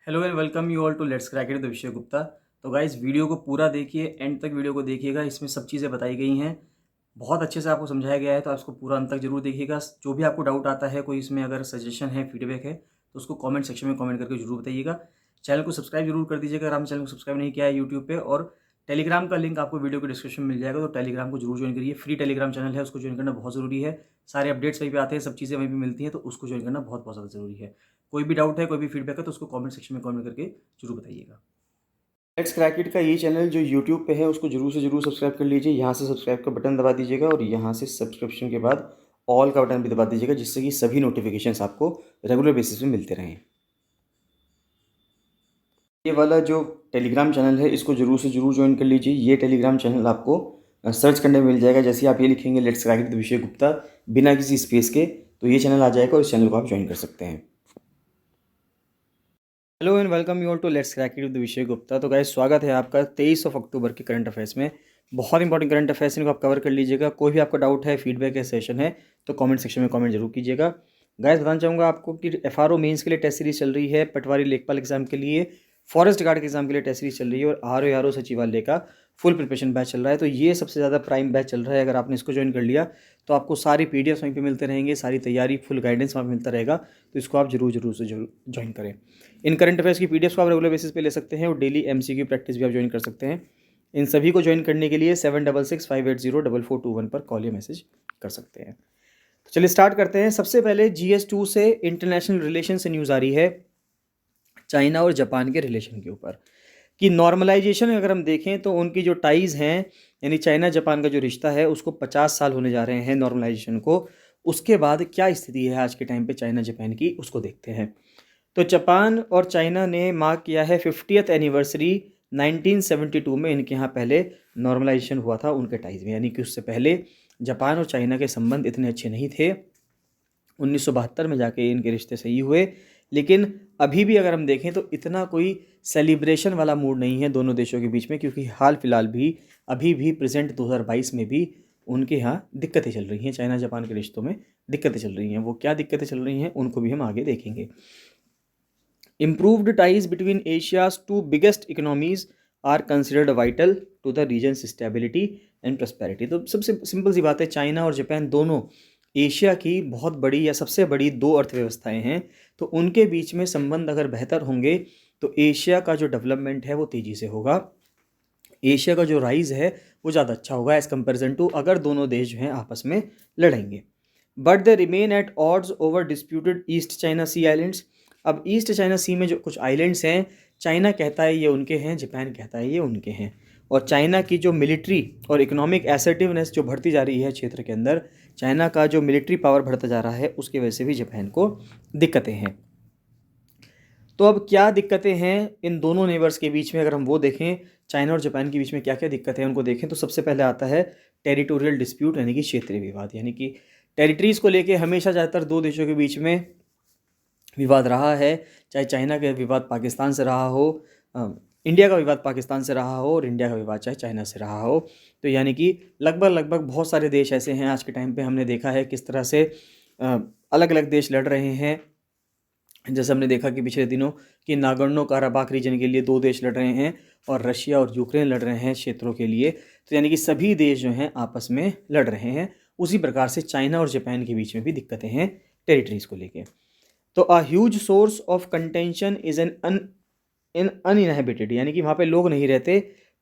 Hello and welcome you all to let's crack it the Vishay Gupta. तो guys video को पूरा देखिए, एंड तक वीडियो को देखिएगा। इसमें सब चीज़ें बताई गई हैं, बहुत अच्छे से आपको समझाया गया है, तो आप इसको पूरा अंत तक जरूर देखिएगा। जो भी आपको डाउट आता है, कोई इसमें अगर सजेशन है, फीडबैक है, तो उसको कमेंट सेक्शन में कमेंट करके जरूर बताइएगा। चैनल को सब्सक्राइब जरूर कर दीजिएगा अगर आपने चैनल को सब्सक्राइब नहीं किया है यूट्यूब पे। और टेलीग्राम का लिंक आपको वीडियो के डिस्क्रिप्शन में मिल जाएगा, तो टेलीग्राम को जरूर ज्वाइन करिए। फ्री टेलीग्राम चैनल है, उसको ज्वाइन करना बहुत ज़रूरी है। सारे अपडेट्स वहीं पे आते हैं, सब चीज़ें वहीं पे मिलती हैं, तो उसको ज्वाइन करना बहुत बहुत ज़्यादा ज़रूरी है। कोई भी डाउट है, कोई भी फीडबैक है, तो उसको कमेंट सेक्शन में कमेंट करके जरूर बताइएगा। लेट्स क्रैक इट का ये चैनल जो यूट्यूब पे है, उसको जरूर से जरूर सब्सक्राइब कर लीजिए। यहाँ से सब्सक्राइब का बटन दबा दीजिएगा और यहाँ से सब्सक्रिप्शन के बाद ऑल का बटन भी दबा दीजिएगा, जिससे कि सभी नोटिफिकेशंस आपको रेगुलर बेसिस पे मिलते रहें। ये वाला जो टेलीग्राम चैनल है, इसको जरूर से जरूर ज्वाइन कर लीजिए। ये टेलीग्राम चैनल आपको सर्च करने में मिल जाएगा। जैसे ही आप ये लिखेंगे let's crack it the Vishay Gupta बिना किसी स्पेस के, तो ये चैनल आ जाएगा और इस चैनल को आप ज्वाइन कर सकते हैं। Hello and welcome you all to let's crack it the Vishay Gupta. तो गाइस, स्वागत है आपका 23 अक्टूबर के करंट अफेयर्स में। बहुत इंपॉर्टेंट करंट अफेयर्स इनको आप कवर कर लीजिएगा। कोई भी आपका डाउट है, फीडबैक है, सेशन है, तो कमेंट सेक्शन में कमेंट जरूर कीजिएगा। गाइस, बताना चाहूँगा आपको कि FRO मेंस के लिए टेस्ट सीरीज चल रही है, पटवारी लेखपाल एग्जाम के लिए, फॉरेस्ट गार्ड के एग्जाम के लिए टेस्ट सीरीज चल रही है, और RO सचिवालय का फुल प्रिपरेशन बैच चल रहा है। तो ये सबसे ज़्यादा प्राइम बैच चल रहा है। अगर आपने इसको ज्वाइन कर लिया तो आपको सारी PDF वहीं पे मिलते रहेंगे, सारी तैयारी, फुल गाइडेंस वहाँ पे मिलता रहेगा। तो इसको आप जरूर से जरूर ज्वाइन करें। इन करंट अफेयर्स की PDF को आप रेगुलर बेसिस पे ले सकते हैं और डेली MCQ प्रैक्टिस भी आप ज्वाइन कर सकते हैं। इन सभी को ज्वाइन करने के लिए 7665804421 पर कॉल या मैसेज कर सकते हैं। तो चलिए स्टार्ट करते हैं। सबसे पहले GS2 से इंटरनेशनल रिलेशन से न्यूज़ आ रही है, चाइना और जापान के रिलेशन के ऊपर, कि नॉर्मलाइजेशन अगर हम देखें तो उनकी जो टाइज़ हैं, यानी चाइना जापान का जो रिश्ता है, उसको 50 साल होने जा रहे हैं नॉर्मलाइजेशन को। उसके बाद क्या स्थिति है आज के टाइम पे चाइना जापान की, उसको देखते हैं। तो जापान और चाइना ने मार्क किया है 50th एनिवर्सरी। 1972 में इनके यहाँ पहले नॉर्मलाइजेशन हुआ था उनके टाइज में, यानी कि उससे पहले जापान और चाइना के संबंध इतने अच्छे नहीं थे। 1972 में जाके इनके रिश्ते सही हुए। लेकिन अभी भी अगर हम देखें तो इतना कोई सेलिब्रेशन वाला मूड नहीं है दोनों देशों के बीच में, क्योंकि हाल फिलहाल भी अभी भी प्रेजेंट 2022 में भी उनके यहाँ दिक्कतें चल रही हैं। चाइना जापान के रिश्तों में दिक्कतें चल रही हैं। वो क्या दिक्कतें चल रही हैं उनको भी हम आगे देखेंगे। Improved ties between Asia's two biggest economies are considered vital to the region's stability and prosperity। तो सबसे सिंपल सी बात है, चाइना और जापान दोनों एशिया की बहुत बड़ी या सबसे बड़ी दो अर्थव्यवस्थाएं हैं। तो उनके बीच में संबंध अगर बेहतर होंगे तो एशिया का जो डेवलपमेंट है वो तेज़ी से होगा। एशिया का जो राइज है वो ज़्यादा अच्छा होगा एज़ कम्पेरिजन टू अगर दोनों देश जो हैं आपस में लड़ेंगे। But they remain at odds over disputed East China Sea islands. अब ईस्ट चाइना सी में जो कुछ आइलैंड्स हैं, चाइना कहता है ये उनके हैं, जापान कहता है ये उनके हैं। और चाइना की जो मिलिट्री और इकोनॉमिक एसर्टिवनेस जो बढ़ती जा रही है क्षेत्र के अंदर, चाइना का जो मिलिट्री पावर बढ़ता जा रहा है, उसकी वजह से भी जापान को दिक्कतें हैं। तो अब क्या दिक्कतें हैं इन दोनों नेबर्स के बीच में, अगर हम वो देखें चाइना और जापान के बीच में क्या क्या दिक्कतें हैं उनको देखें, तो सबसे पहले आता है टेरिटोरियल डिस्प्यूट, यानी कि क्षेत्रीय विवाद। यानी कि टेरिटरीज़ को लेके हमेशा ज़्यादातर दो देशों के बीच में विवाद रहा है। चाहे चाइना का विवाद पाकिस्तान से रहा हो, इंडिया का विवाद पाकिस्तान से रहा हो, और इंडिया का विवाद चाहे चाइना से रहा हो। तो यानी कि लगभग बहुत सारे देश ऐसे हैं आज के टाइम पे, हमने देखा है किस तरह से अलग अलग देश लड़ रहे हैं। जैसे हमने देखा कि पिछले दिनों कि नागोर्नो काराबाख रीजन के लिए दो देश लड़ रहे हैं, और रशिया और यूक्रेन लड़ रहे हैं क्षेत्रों के लिए। तो यानी कि सभी देश जो हैं आपस में लड़ रहे हैं। उसी प्रकार से चाइना और जापान के बीच में भी दिक्कतें हैं टेरिटरीज़ को लेके। तो a huge source of contention is an uninhabited, यानी कि वहाँ पे लोग नहीं रहते।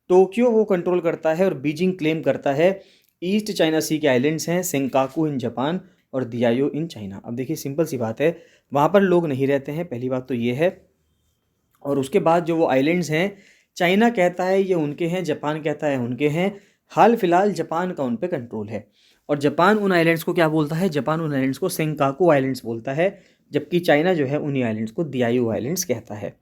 टोक्यो वो कंट्रोल करता है और बीजिंग क्लेम करता है ईस्ट चाइना सी के आइलैंड्स हैं, सेंकाकू इन जापान और दियायो इन चाइना। अब देखिए सिंपल सी बात है, वहाँ पर लोग नहीं रहते हैं, पहली बात तो ये है। और उसके बाद जो वो आइलैंड्स हैं, चाइना कहता है ये उनके हैं, जापान कहता है उनके हैं। हाल फिलहाल जापान का उन पे कंट्रोल है, और जापान उन आइलैंड्स को क्या बोलता है, जापान उन आइलैंड्स को सेंकाकू आइलैंड्स बोलता है, जबकि चाइना जो है उन्हीं आइलैंड्स को दियायो आइलैंड्स कहता है।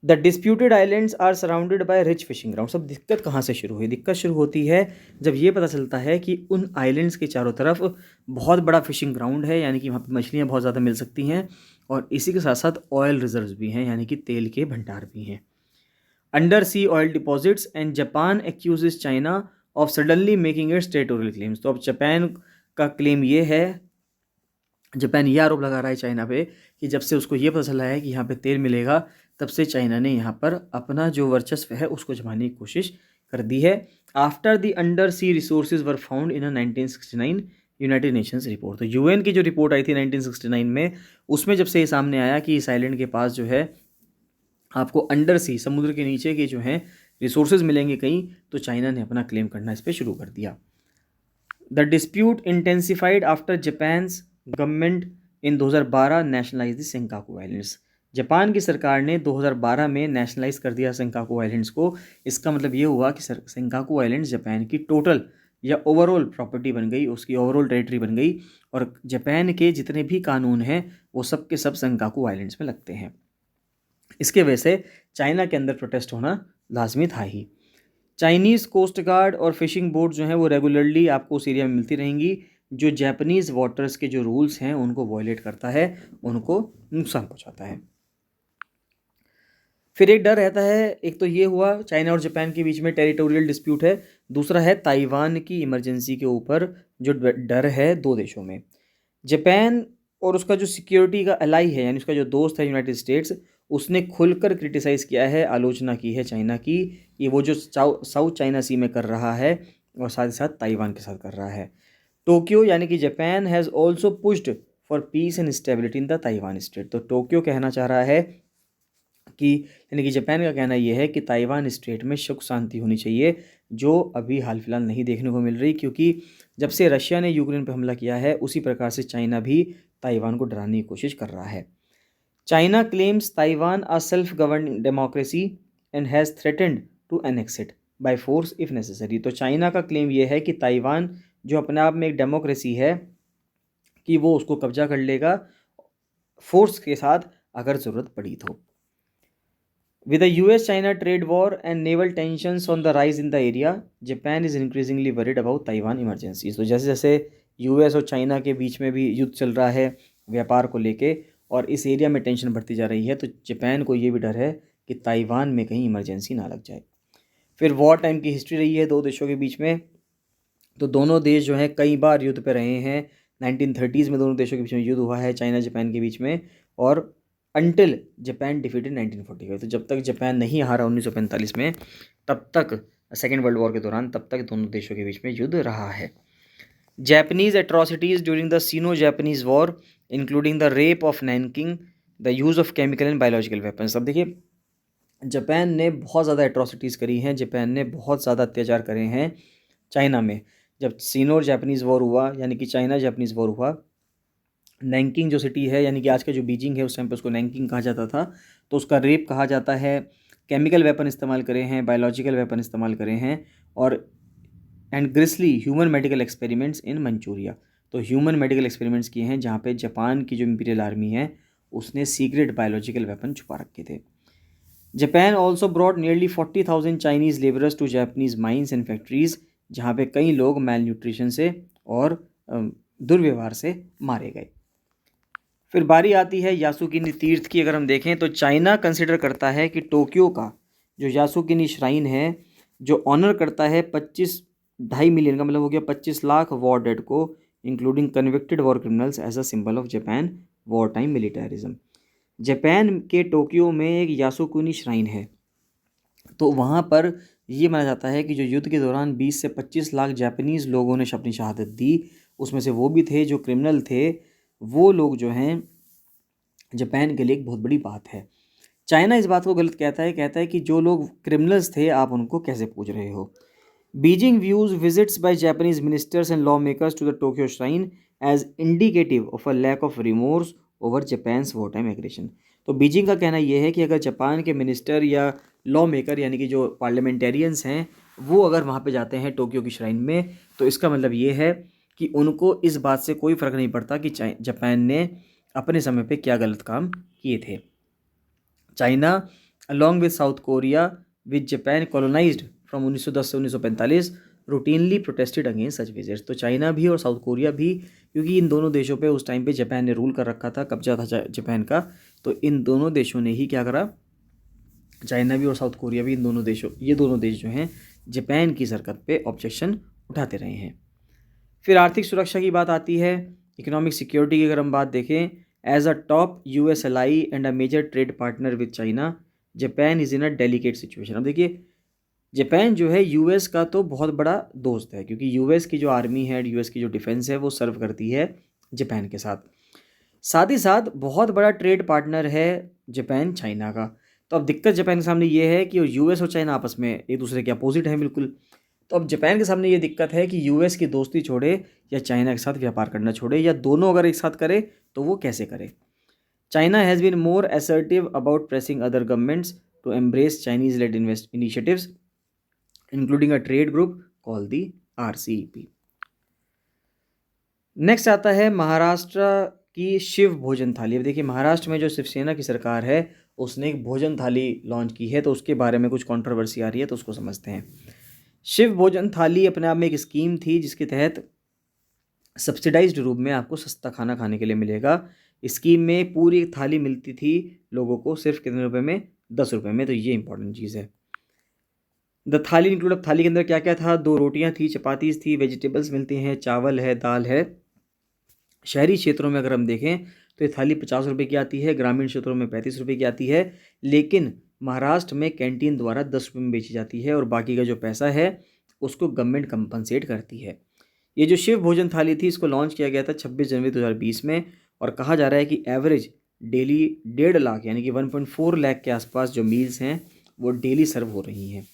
The disputed islands are surrounded by rich fishing ground. सब दिक्कत कहाँ से शुरू हुई, दिक्कत शुरू होती है जब ये पता चलता है कि उन आइलैंड्स के चारों तरफ बहुत बड़ा फिशिंग ग्राउंड है, यानी कि वहाँ पे मछलियाँ बहुत ज़्यादा मिल सकती हैं, और इसी के साथ साथ ऑयल रिजर्व्स भी हैं, यानी कि तेल के भंडार भी हैं, under sea oil deposits. And Japan accuses China of suddenly making its territorial claims. तो अब जापान का क्लेम ये है जापान ये आरोप लगा रहा है चाइना पे कि जब से उसको ये पता चला है कि यहाँ पे तेल मिलेगा, तब से चाइना ने यहाँ पर अपना जो वर्चस्व है उसको जमाने की कोशिश कर दी है। After the under sea resources were found in 1969 United Nations report. तो यूएन की जो रिपोर्ट आई थी 1969 में, उसमें जब से ये सामने आया कि इस आइलैंड के पास जो है आपको अंडर सी, समुद्र के नीचे के जो हैं रिसोर्सेज मिलेंगे कहीं, तो चाइना ने अपना क्लेम करना इस पर शुरू कर दिया। The dispute intensified after Japan's government in 2012 nationalise the Senkaku islands. Japan की सरकार ने 2012 में नेशनलाइज कर दिया सेंकाकू आइलैंड्स को। इसका मतलब ये हुआ कि सेंकाकू आइलैंड्स जापान की टोटल या ओवरऑल प्रॉपर्टी बन गई, उसकी ओवरऑल टेरिटरी बन गई, और जापान के जितने भी कानून हैं वो सब के सब सेंकाकू आइलैंड्स में लगते हैं। इसके वजह से चाइना के अंदर प्रोटेस्ट होना लाजमी था ही। चाइनीज़ कोस्ट गार्ड और फिशिंग बोट जो हैं वो रेगुलरली आपको उस एरिया में मिलती रहेंगी। जो जापानीज़ वाटर्स के जो रूल्स हैं उनको वायलेट करता है, उनको नुकसान पहुंचाता है। फिर एक डर रहता है, एक तो ये हुआ चाइना और जापान के बीच में टेरिटोरियल डिस्प्यूट है, दूसरा है ताइवान की इमरजेंसी के ऊपर जो डर है दो देशों में। जापान और उसका जो सिक्योरिटी का अलाई है, यानी उसका जो दोस्त है यूनाइटेड स्टेट्स, उसने खुलकर क्रिटिसाइज़ किया है, आलोचना की है चाइना की, कि वो जो साउथ चाइना सी में कर रहा है और साथ ही साथ ताइवान के साथ कर रहा है। टोक्यो यानी कि Japan has also pushed for piece and stability in the Taiwan state. तो टोक्यो कहना चाह रहा है कि, यानी कि जापान का कहना यह है कि ताइवान स्टेट में सुख शांति होनी चाहिए, जो अभी हाल फिलहाल नहीं देखने को मिल रही, क्योंकि जब से रशिया ने यूक्रेन पर हमला किया है उसी प्रकार से चाइना भी ताइवान को डराने की कोशिश कर रहा है। China claims Taiwan a self governing democracy and has threatened to annex it by force if necessary. तो चाइना का क्लेम यह है कि ताइवान जो अपने आप में एक डेमोक्रेसी है, कि वो उसको कब्जा कर लेगा फोर्स के साथ अगर ज़रूरत पड़ी तो। With the US-China trade war and naval tensions on the rise in the area, Japan is increasingly worried about Taiwan emergencies। तो जैसे जैसे यूएस और चाइना के बीच में भी युद्ध चल रहा है व्यापार को लेके, और इस एरिया में टेंशन बढ़ती जा रही है, तो जापान को ये भी डर है कि ताइवान में कहीं इमरजेंसी ना लग जाए। फिर वॉर टाइम की हिस्ट्री रही है दो देशों के बीच में। तो दोनों देश जो हैं कई बार युद्ध पे रहे हैं। 1930s में दोनों देशों के बीच में युद्ध हुआ है, चाइना जापान के बीच में, और अनटिल जापान डिफीटेड 1945। तो जब तक जापान नहीं हारा 1945 में, तब तक सेकेंड वर्ल्ड वॉर के दौरान, तब तक दोनों देशों के बीच में युद्ध रहा है। Japanese atrocities during the Sino Japanese war including the rape of Nanking, the use of chemical and biological weapons. अब देखिए, जापान ने बहुत ज़्यादा एट्रॉसिटीज़ करी हैं, जापान ने बहुत ज़्यादा अत्याचार करे हैं चाइना में। जब सीनो जापानीज़ वॉर हुआ, यानी कि चाइना जापानीज़ वॉर हुआ, नैनकिंग जो सिटी है, यानी कि आज का जो बीजिंग है, उस टाइम पे उसको नैनकिंग कहा जाता था, तो उसका रेप कहा जाता है। केमिकल वेपन इस्तेमाल करे हैं, बायोलॉजिकल वेपन इस्तेमाल करे हैं, और and grisly human medical experiments in Manchuria. तो ह्यूमन मेडिकल एक्सपेरिमेंट्स किए हैं जहाँ पे जापान की जो इंपीरियल आर्मी है उसने सीक्रेट बायोलॉजिकल वेपन छुपा रखे थे। Japan also brought nearly 40,000 Chinese labourers to Japanese mines and factories, जहाँ पे कई लोग मैल न्यूट्रिशन से और दुर्व्यवहार से मारे गए। फिर बारी आती है यासुकिनी तीर्थ की। अगर हम देखें तो चाइना कंसिडर करता है कि टोक्यो का जो यासुकिनी श्राइन है, जो ऑनर करता है 25.5 मिलियन का, मतलब हो गया 25 लाख वॉर डेड को, including convicted war criminals, as a symbol of Japan war time militarism. Japan के टोक्यो में एक यासुकिनी श्राइन है, तो वहाँ पर ये माना जाता है कि जो युद्ध के दौरान 20 से 25 लाख जापानीज़ लोगों ने अपनी शहादत दी, उसमें से वो भी थे जो क्रिमिनल थे, वो लोग जो हैं जापान के लिए एक बहुत बड़ी बात है। चाइना इस बात को गलत कहता है कि जो लोग क्रिमिनल्स थे आप उनको कैसे पूछ रहे हो। Beijing views visits by Japanese ministers and lawmakers to the Tokyo shrine as indicative of a lack of remorse over Japan's wartime aggression. तो बीजिंग का कहना यह है कि अगर जापान के मिनिस्टर या लॉ मेकर, यानी कि जो पार्लियामेंटेरियंस हैं, वो अगर वहाँ पे जाते हैं टोक्यो की श्राइन में, तो इसका मतलब ये है कि उनको इस बात से कोई फ़र्क नहीं पड़ता कि जापान ने अपने समय पे क्या गलत काम किए थे। China along with South Korea with Japan colonised from 1910 से 1945 routinely protested against such visits. तो चाइना भी और साउथ कोरिया भी, क्योंकि इन दोनों देशों पे उस टाइम पे जापान ने रूल कर रखा था, कब्जा था जापान का, तो इन दोनों देशों ने ही क्या करा, चाइना भी और साउथ कोरिया भी, ये दोनों देश जो हैं जापान की हरकत पे ऑब्जेक्शन उठाते रहे हैं। फिर आर्थिक सुरक्षा की बात आती है। इकोनॉमिक सिक्योरिटी की अगर हम बात देखें, as a top US ally and a major trade partner with China, Japan is in a delicate situation. अब देखिए, जापान जो है यूएस का तो बहुत बड़ा दोस्त है, क्योंकि यूएस की जो आर्मी है, यूएस की जो डिफेंस है, वो सर्व करती है जापान के साथ। साथ ही साथ बहुत बड़ा ट्रेड पार्टनर है जापान चाइना का। तो अब दिक्कत जापान के सामने ये है कि यूएस और चाइना आपस में एक दूसरे के अपोजिट हैं बिल्कुल। तो अब जापान के सामने ये दिक्कत है कि यूएस की दोस्ती छोड़े या चाइना के साथ व्यापार करना छोड़े, या दोनों अगर एक साथ करे तो वो कैसे करे। China has been more assertive about pressing other governments to embrace Chinese led initiatives including a trade group call the RCEP। Next आता है महाराष्ट्र की शिव भोजन थाली। अब देखिए, महाराष्ट्र में जो शिवसेना की सरकार है उसने एक भोजन थाली लॉन्च की है, तो उसके बारे में कुछ कंट्रोवर्सी आ रही है, तो उसको समझते हैं। शिव भोजन थाली अपने आप में एक स्कीम थी जिसके तहत सब्सिडाइज्ड रूप में आपको सस्ता खाना खाने के लिए मिलेगा। स्कीम में पूरी थाली मिलती थी लोगों को सिर्फ कितने रुपए में, 10 रुपये में। तो ये इंपॉर्टेंट चीज़ है। द थाली इंक्लूड, अब थाली के अंदर क्या क्या था, 2 रोटियां थी, चपातीस थी, वेजिटेबल्स मिलती हैं, चावल है, दाल है। शहरी क्षेत्रों में अगर हम देखें तो ये थाली 50 रुपये की आती है, ग्रामीण क्षेत्रों में 35 रुपये की आती है, लेकिन महाराष्ट्र में कैंटीन द्वारा 10 रुपये में बेची जाती है, और बाकी का जो पैसा है उसको गवर्नमेंट कंपनसेट करती है। ये जो शिव भोजन थाली थी, इसको लॉन्च किया गया था 26 जनवरी 2020 में, और कहा जा रहा है कि एवरेज डेली 1.5 लाख यानी कि 1.4 लाख के आसपास जो मील्स हैं वो डेली सर्व हो रही हैं।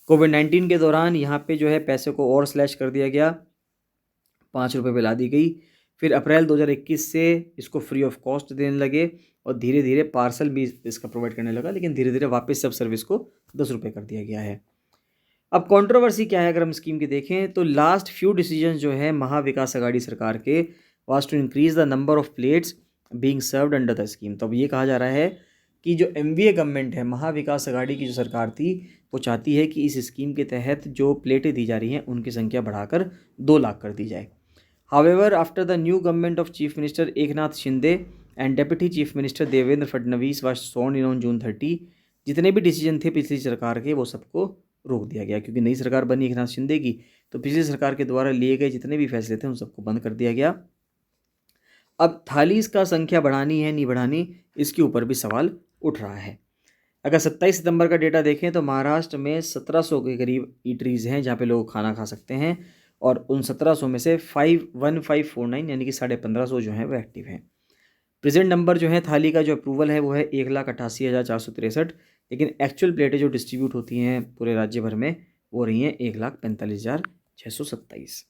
कोविड-19 के दौरान यहाँ पे जो है पैसे को और स्लैश कर दिया गया, 5 रुपये पे ला दी गई। फिर अप्रैल 2021 से इसको फ्री ऑफ कॉस्ट देने लगे, और धीरे धीरे पार्सल भी इसका प्रोवाइड करने लगा, लेकिन धीरे धीरे वापस सब सर्विस को 10 रुपये कर दिया गया है। अब कंट्रोवर्सी क्या है अगर हम स्कीम की देखें तो लास्ट फ्यू डिसीजन जो है महाविकास अघाड़ी सरकार के was to increase the number of plates being served under the scheme. तो अब ये कहा जा रहा है कि जो MVA गवर्नमेंट है, महाविकास अघाड़ी की जो सरकार थी, वो चाहती है कि इस स्कीम के तहत जो प्लेटें दी जा रही हैं उनकी संख्या बढ़ाकर 2 लाख कर दी जाए। However after the new government of chief minister Eknath Shinde and deputy chief minister Devendra Fadnavis was sworn in on June 30, जितने भी डिसीजन थे पिछली सरकार के वो सबको रोक दिया गया, क्योंकि नई सरकार बनी एकनाथ शिंदे की, तो पिछली सरकार के द्वारा लिए गए जितने भी फैसले थे उन सबको बंद कर दिया गया। अब थालीज का संख्या बढ़ानी है नहीं बढ़ानी, इसके ऊपर भी सवाल उठ रहा है। अगर 27 सितंबर का डेटा देखें तो महाराष्ट्र में 1700 के करीब ईटरीज हैं जहाँ पे लोग खाना खा सकते हैं, और उन 1700 में से 51549 यानी कि 1550 जो हैं वो एक्टिव हैं। प्रेजेंट नंबर जो है थाली का जो अप्रूवल है वो है 1,88,463, लेकिन एक्चुअल प्लेटें जो डिस्ट्रीब्यूट होती हैं पूरे राज्य भर में वो रही हैं 1,45,627।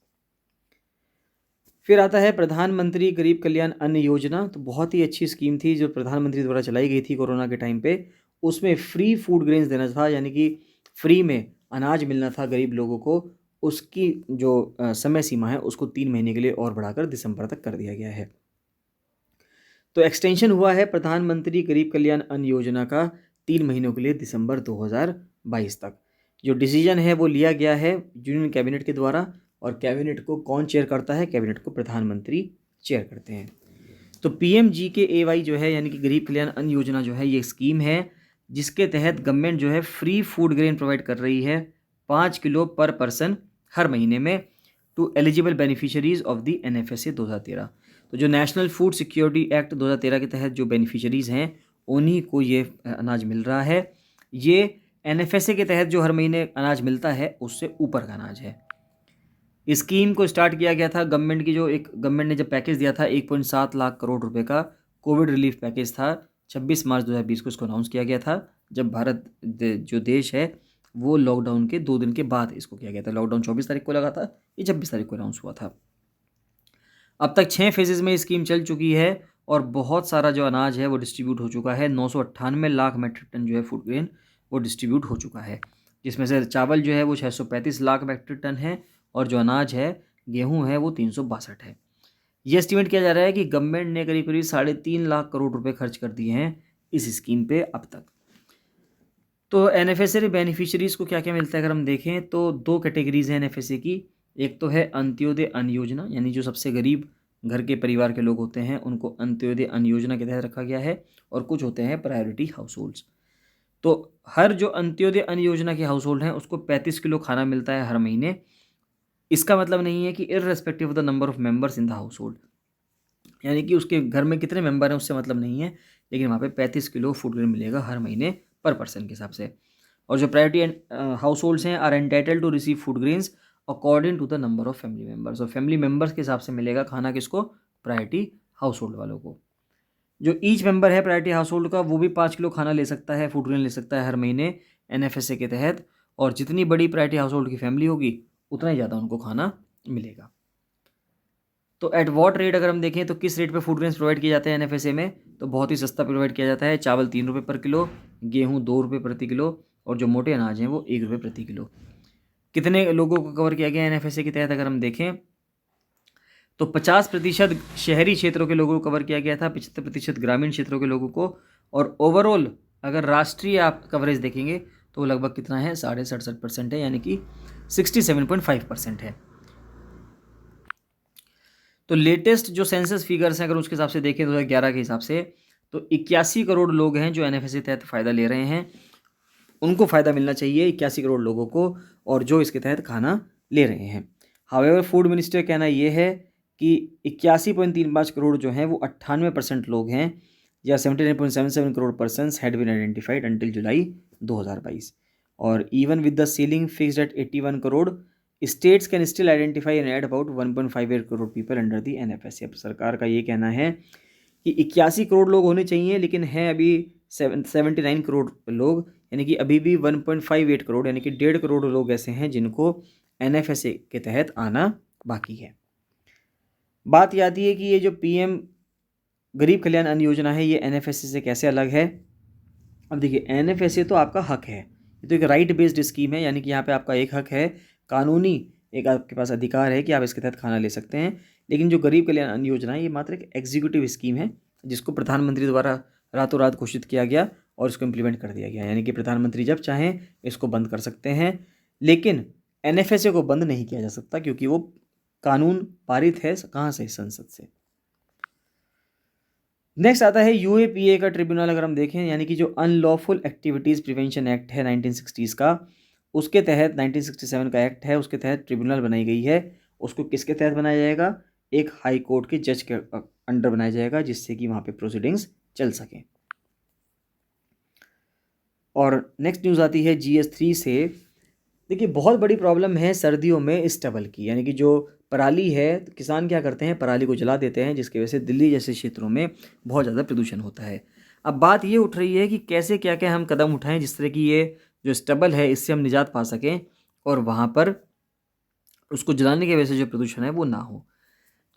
फिर आता है प्रधानमंत्री गरीब कल्याण अन्न योजना। तो बहुत ही अच्छी स्कीम थी जो प्रधानमंत्री द्वारा चलाई गई थी कोरोना के टाइम पे। उसमें फ्री फूड ग्रेन्स देना था, यानी कि फ्री में अनाज मिलना था गरीब लोगों को। उसकी जो समय सीमा है उसको 3 महीने के लिए और बढ़ाकर दिसंबर तक कर दिया गया है। तो एक्सटेंशन हुआ है प्रधानमंत्री गरीब कल्याण अन्न योजना का 3 महीनों के लिए, दिसंबर 2022 तक। जो डिसीजन है वो लिया गया है यूनियन कैबिनेट के द्वारा, और कैबिनेट को कौन चेयर करता है, कैबिनेट को प्रधानमंत्री चेयर करते हैं। तो PMGKAY जो है यानी कि गरीब कल्याण अन्न योजना जो है ये स्कीम है जिसके तहत गवर्नमेंट जो है फ्री फूड ग्रेन प्रोवाइड कर रही है 5 किलो पर पर्सन हर महीने में to eligible beneficiaries of the NFSA 2013। तो जो नेशनल फूड सिक्योरिटी एक्ट 2013 के तहत जो बेनिफिशरीज़ हैं उन्हीं को ये अनाज मिल रहा है। ये NFSA के तहत जो हर महीने अनाज मिलता है उससे ऊपर का अनाज है। इस स्कीम को स्टार्ट किया गया था गवर्नमेंट की, जो एक गवर्नमेंट ने जब पैकेज दिया था 1.7 लाख करोड़ रुपए का कोविड रिलीफ पैकेज था, 26 मार्च 2020 को इसको अनाउंस किया गया था, जब भारत जो देश है वो लॉकडाउन के 2 दिन के बाद इसको किया गया था। लॉकडाउन 24 तारीख को लगा था, ये 26 तारीख को अनाउंस हुआ था। अब तक 6 फेजेज़ में स्कीम चल चुकी है और बहुत सारा जो अनाज है वो डिस्ट्रीब्यूट हो चुका है। 998 लाख मेट्रिक टन जो है फूड ग्रेन वो डिस्ट्रीब्यूट हो चुका है, जिसमें से चावल जो है वो 635 लाख मेट्रिक टन है, और जो अनाज है गेहूं है वो 362 है। ये एस्टिमेट किया जा रहा है कि गवर्नमेंट ने करीब करीब 3.5 लाख करोड़ रुपए खर्च कर दिए हैं इस स्कीम पे अब तक। तो NFSA बेनिफिशरीज़ को क्या क्या मिलता है अगर हम देखें तो 2 कैटेगरीज़ हैं NFSA की। एक तो है अंत्योदय अन्न योजना, यानी जो सबसे गरीब घर के परिवार के लोग होते हैं उनको अंत्योदय अन्न योजना के तहत रखा गया है, और कुछ होते हैं प्रायोरिटी हाउस होल्ड्स। तो हर जो अंत्योदय अन्न योजना के हाउस होल्ड हैं उसको 35 किलो खाना मिलता है हर महीने। इसका मतलब नहीं है कि irrespective of the number of members in the house hold, यानी कि उसके घर में कितने मेंबर हैं उससे मतलब नहीं है, लेकिन वहाँ पे 35 किलो फूड ग्रेन मिलेगा हर महीने पर पर्सन के हिसाब से। और जो प्रायोरिटी हाउस होल्ड्स हैं are entitle to receive food grains according to the number of family members. और फैमिली मेम्बर्स के हिसाब से मिलेगा खाना किसको, प्रायोरिटी हाउस होल्ड वालों को। जो ईच मेंबर है प्रायोरिटी हाउस होल्ड का वो भी 5 किलो खाना ले सकता है, फूड ग्रेन ले सकता है हर महीने NFSA के तहत। और जितनी बड़ी प्रायोरिटी हाउस होल्ड की फैमिली होगी उतना ही ज़्यादा उनको खाना मिलेगा। तो एट वॉट रेट अगर हम देखें तो किस रेट पे फूड ग्रेन्स प्रोवाइड किए जाते हैं NFSA में, तो बहुत ही सस्ता प्रोवाइड किया जाता है। चावल 3 रुपये पर किलो, गेहूँ 2 रुपये प्रति किलो, और जो मोटे अनाज हैं वो 1 रुपये प्रति किलो। कितने लोगों को कवर किया गया NFSA के तहत अगर हम देखें तो 50% शहरी क्षेत्रों के लोगों को कवर किया गया था, 75% ग्रामीण क्षेत्रों के लोगों को। और ओवरऑल अगर राष्ट्रीय आप कवरेज देखेंगे तो लगभग कितना है, 67.5% है, यानी कि 67.5% है। तो लेटेस्ट जो सेंसस फिगर्स हैं अगर उसके हिसाब से देखें 2011 के हिसाब से, तो 81 करोड़ लोग हैं जो NFSA तहत फ़ायदा ले रहे हैं। उनको फ़ायदा मिलना चाहिए 81 करोड़ लोगों को, और जो इसके तहत खाना ले रहे हैं। हावेवर फूड मिनिस्टर कहना ये है कि 81.35 करोड़ जो हैं वो 98% लोग हैं, या 79.77 crore persons had been identified until July 2022। और even with the ceiling fixed at 81 crore, states can still identify and add about 1.58 crore people under the NFSA। अब सरकार का ये कहना है कि 81 करोड़ लोग होने चाहिए, लेकिन हैं अभी 79 करोड़ लोग, यानी कि अभी भी 1.58 करोड़ यानी कि 1.5 करोड़ लोग ऐसे हैं जिनको NFSA के तहत आना बाकी है। बात ये आती है कि ये जो PM गरीब कल्याण अन्न योजना है ये NFSA से कैसे अलग है। अब देखिए NFSA तो आपका हक है, ये तो एक राइट बेस्ड स्कीम है, यानी कि यहाँ पे आपका एक हक है, कानूनी एक आपके पास अधिकार है कि आप इसके तहत खाना ले सकते हैं। लेकिन जो गरीब कल्याण अन्न योजना है ये मात्र एक एग्जीक्यूटिव स्कीम है जिसको प्रधानमंत्री द्वारा रातों रात घोषित किया गया और इसको इम्प्लीमेंट कर दिया गया, यानी कि प्रधानमंत्री जब चाहें इसको बंद कर सकते हैं। लेकिन NFSA को बंद नहीं किया जा सकता क्योंकि वो कानून पारित है कहाँ से, संसद से। नेक्स्ट आता है UAPA का ट्रिब्यूनल अगर हम देखें, यानी कि जो अनलॉफुल एक्टिविटीज़ प्रिवेंशन एक्ट है 1960s का, उसके तहत 1967 का एक्ट है, उसके तहत ट्रिब्यूनल बनाई गई है। उसको किसके तहत बनाया जाएगा, एक हाई कोर्ट के जज के अंडर बनाया जाएगा, जिससे कि वहाँ पे प्रोसीडिंग्स चल सकें। और नेक्स्ट न्यूज़ आती है GS3 से। देखिए बहुत बड़ी प्रॉब्लम है सर्दियों में स्टबल की, यानी कि जो पराली है, तो किसान क्या करते हैं, पराली को जला देते हैं, जिसकी वजह से दिल्ली जैसे क्षेत्रों में बहुत ज़्यादा प्रदूषण होता है। अब बात ये उठ रही है कि कैसे क्या क्या हम कदम उठाएं जिस तरह की ये जो स्टबल है इससे हम निजात पा सकें और वहाँ पर उसको जलाने की वजह से जो प्रदूषण है वो ना हो।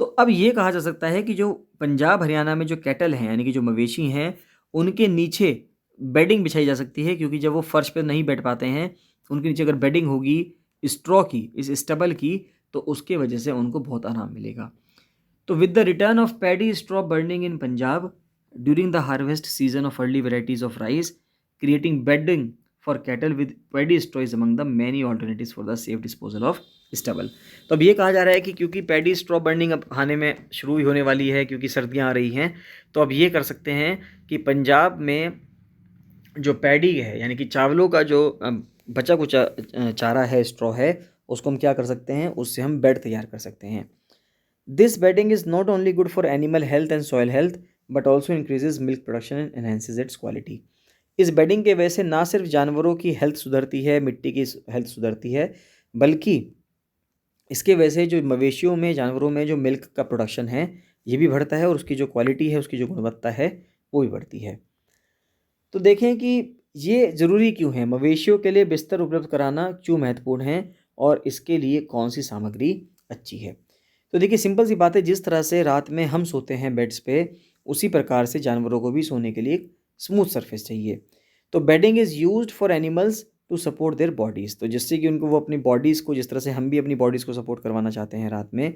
तो अब ये कहा जा सकता है कि जो पंजाब हरियाणा में जो कैटल हैं, यानी कि जो मवेशी हैं, उनके नीचे बेडिंग बिछाई जा सकती है, क्योंकि जब वो फर्श पर नहीं बैठ पाते हैं, उनके नीचे अगर बेडिंग होगी स्ट्रॉ की, इस स्टबल की, तो उसके वजह से उनको बहुत आराम मिलेगा। तो with the return of paddy straw burning in Punjab during the harvest season of early varieties of rice, creating bedding for cattle with paddy straw is among the many alternatives for the safe disposal of stubble. तो अब ये कहा जा रहा है कि क्योंकि paddy straw burning अब आने में शुरू ही होने वाली है, क्योंकि सर्दियाँ आ रही हैं, तो अब ये कर सकते हैं कि पंजाब में जो पैडी है, यानी कि चावलों का जो बचा कुछ चारा है, स्ट्रॉ है, उसको हम क्या कर सकते हैं, उससे हम बेड तैयार कर सकते हैं। This bedding is not only good for animal health and soil health but also increases milk production and enhances its quality. इस बेडिंग के वजह से ना सिर्फ जानवरों की हेल्थ सुधरती है, मिट्टी की हेल्थ सुधरती है, बल्कि इसके वजह से जो मवेशियों में, जानवरों में जो मिल्क का प्रोडक्शन है ये भी बढ़ता है, और उसकी जो क्वालिटी है, उसकी जो गुणवत्ता है वो भी बढ़ती है। तो देखें कि ये ज़रूरी क्यों है, मवेशियों के लिए बिस्तर उपलब्ध कराना क्यों महत्वपूर्ण है, और इसके लिए कौन सी सामग्री अच्छी है। तो देखिए सिंपल सी बात है, जिस तरह से रात में हम सोते हैं बेड्स पे, उसी प्रकार से जानवरों को भी सोने के लिए एक स्मूथ सरफेस चाहिए। तो bedding is used for animals to support their bodies, तो जिससे कि उनको वो अपनी बॉडीज़ को, जिस तरह से हम भी अपनी बॉडीज़ को सपोर्ट करवाना चाहते हैं रात में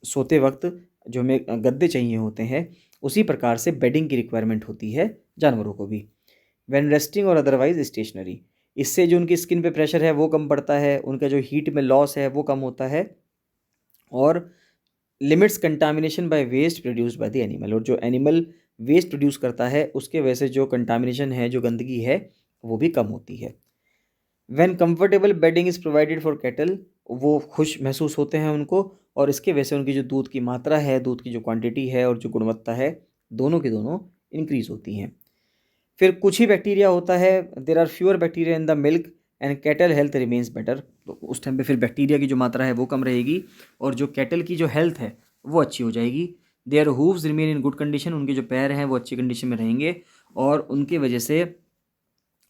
सोते वक्त, जो हमें गद्दे चाहिए होते हैं, उसी प्रकार से बेडिंग की रिक्वायरमेंट होती है जानवरों को भी। व्हेन रेस्टिंग और अदरवाइज स्टेशनरी, इससे जो उनकी स्किन पे प्रेशर है वो कम पड़ता है, उनका जो हीट में लॉस है वो कम होता है, और limits contamination by waste produced by the animal, और जो एनिमल वेस्ट प्रोड्यूस करता है उसके वजह से जो कंटामिनेशन है, जो गंदगी है, वो भी कम होती है। When comfortable bedding is provided for cattle, वो खुश महसूस होते हैं उनको, और इसके वजह से उनकी जो दूध की मात्रा है, दूध की जो क्वांटिटी है और जो गुणवत्ता है, दोनों की दोनों इंक्रीज़ होती हैं। फिर कुछ ही बैक्टीरिया होता है, there are fewer bacteria in the milk and cattle health remains better. तो उस टाइम पे फिर बैक्टीरिया की जो मात्रा है वो कम रहेगी और जो कैटल की जो हेल्थ है वो अच्छी हो जाएगी। Their hooves remain in good condition, उनके जो पैर हैं वो अच्छी कंडीशन में रहेंगे और उनकी वजह से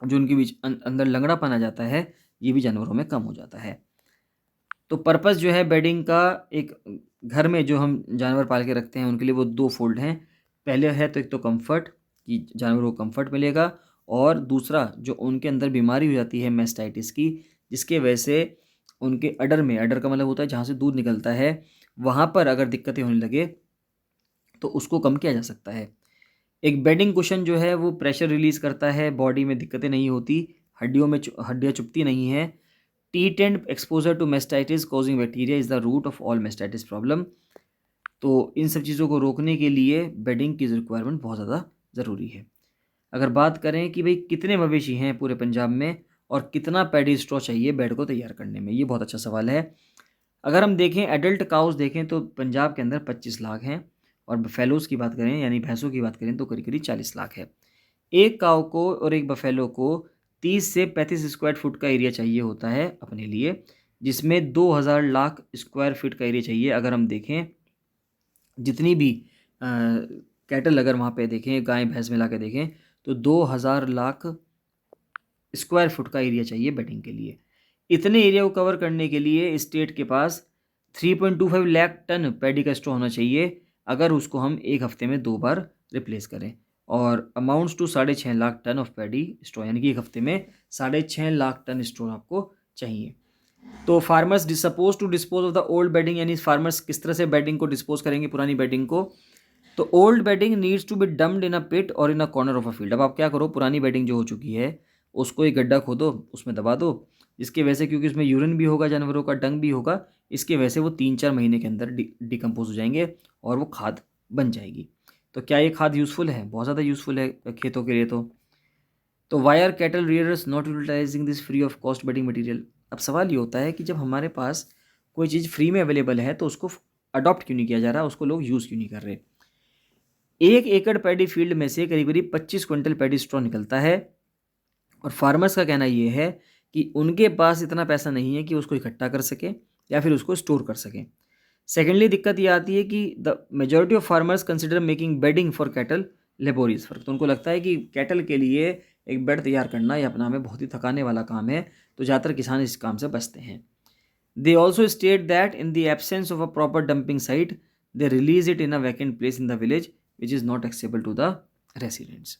जो उनके बीच अंदर लंगड़ापन आ जाता है ये भी जानवरों में कम हो जाता है। तो पर्पस जो है बेडिंग का, एक घर में जो हम जानवर पाल के रखते हैं उनके लिए वो दो फोल्ड हैं। पहले है तो एक तो कंफर्ट, कि जानवरों को कंफर्ट मिलेगा, और दूसरा जो उनके अंदर बीमारी हो जाती है मैस्टाइटिस की, जिसके वजह से उनके अडर में, अडर का मतलब होता है जहाँ से दूध निकलता है, वहाँ पर अगर दिक्कतें होने लगे तो उसको कम किया जा सकता है। एक बेडिंग कुशन जो है वो प्रेशर रिलीज़ करता है, बॉडी में दिक्कतें नहीं होती, हड्डियों में हड्डियाँ चुभती नहीं हैं। Teat and exposure to mastitis causing bacteria is the root of all mastitis problem. तो इन सब चीज़ों को रोकने के लिए बेडिंग की रिक्वायरमेंट बहुत ज़्यादा ज़रूरी है। अगर बात करें कि भाई कितने मवेशी हैं पूरे पंजाब में और कितना पैडी स्ट्रॉ चाहिए बेड को तैयार करने में, ये बहुत अच्छा सवाल है। अगर हम देखें एडल्ट काउस देखें तो पंजाब के अंदर 25 लाख हैं, और बफेलोज़ की बात करें यानी भैंसों की बात करें तो करीब करीब 40 लाख है। एक काऊ को और एक बफेलो को 30 से 35 स्क्वायर फुट का एरिया चाहिए होता है अपने लिए, जिसमें 2000 लाख स्क्वायर फीट का एरिया चाहिए। अगर हम देखें जितनी भी कैटल अगर वहाँ पे देखें, गाय भैंस मिला के देखें, तो 2000 लाख स्क्वायर फुट का एरिया चाहिए बेडिंग के लिए। इतने एरिया को कवर करने के लिए स्टेट के पास 3.25 लाख टन पैडी का स्टोर होना चाहिए, अगर उसको हम एक हफ्ते में 2 बार रिप्लेस करें, और amounts to 6.5 lakh ton of paddy straw, यानी कि एक हफ्ते में 6.5 लाख टन स्टोर आपको चाहिए। तो farmers suppose to dispose of the old bedding, यानी फार्मर्स किस तरह से बेडिंग को डिस्पोज करेंगे, पुरानी बेडिंग को। तो old bedding needs to be dumped in a pit और in a corner of a field. अब आप क्या करो, पुरानी बेडिंग जो हो चुकी है उसको एक गड्ढा खोदो, उसमें दबा दो, जिसकी वजह से, क्योंकि उसमें यूरिन भी होगा, जानवरों का डंग भी होगा, इसके वजह से वो 3-4 महीने के अंदर डिकम्पोज हो जाएंगे और वो खाद बन जाएगी। तो क्या ये खाद यूज़फुल है? बहुत ज़्यादा यूज़फुल है खेतों के लिए। तो why are cattle rearers not utilising this free of cost bedding material. अब सवाल ये होता है कि जब हमारे पास कोई चीज़ फ्री में अवेलेबल है तो उसको अडॉप्ट क्यों नहीं किया जा रहा, उसको लोग यूज़ क्यों नहीं कर रहे। 1 एकड़ पैडी फील्ड में से करीब करीब 25 क्विंटल पैडी स्ट्रॉ निकलता है, और फार्मर्स का कहना ये है कि उनके पास इतना पैसा नहीं है कि उसको इकट्ठा कर सके या फिर उसको स्टोर कर सकें। सेकेंडली दिक्कत ये आती है कि the majority of farmers consider making bedding for cattle laborious work. तो उनको लगता है कि कैटल के लिए एक बेड तैयार करना या अपना में बहुत ही थकाने वाला काम है, तो ज़्यादातर किसान इस काम से बचते हैं। They also state that in the absence of a proper dumping site they release it in a vacant place in the village which is not accessible to the residents.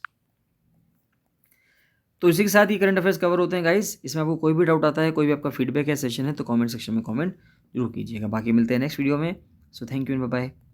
तो इसी के साथ ही करंट अफेयर्स कवर होते हैं guys. इसमें आपको कोई भी डाउट आता है, कोई भी आपका फीडबैक है, सेशन है, तो कमेंट सेक्शन में कमेंट जरूर कीजिएगा। बाकी मिलते हैं नेक्स्ट वीडियो में। So thank you and bye bye.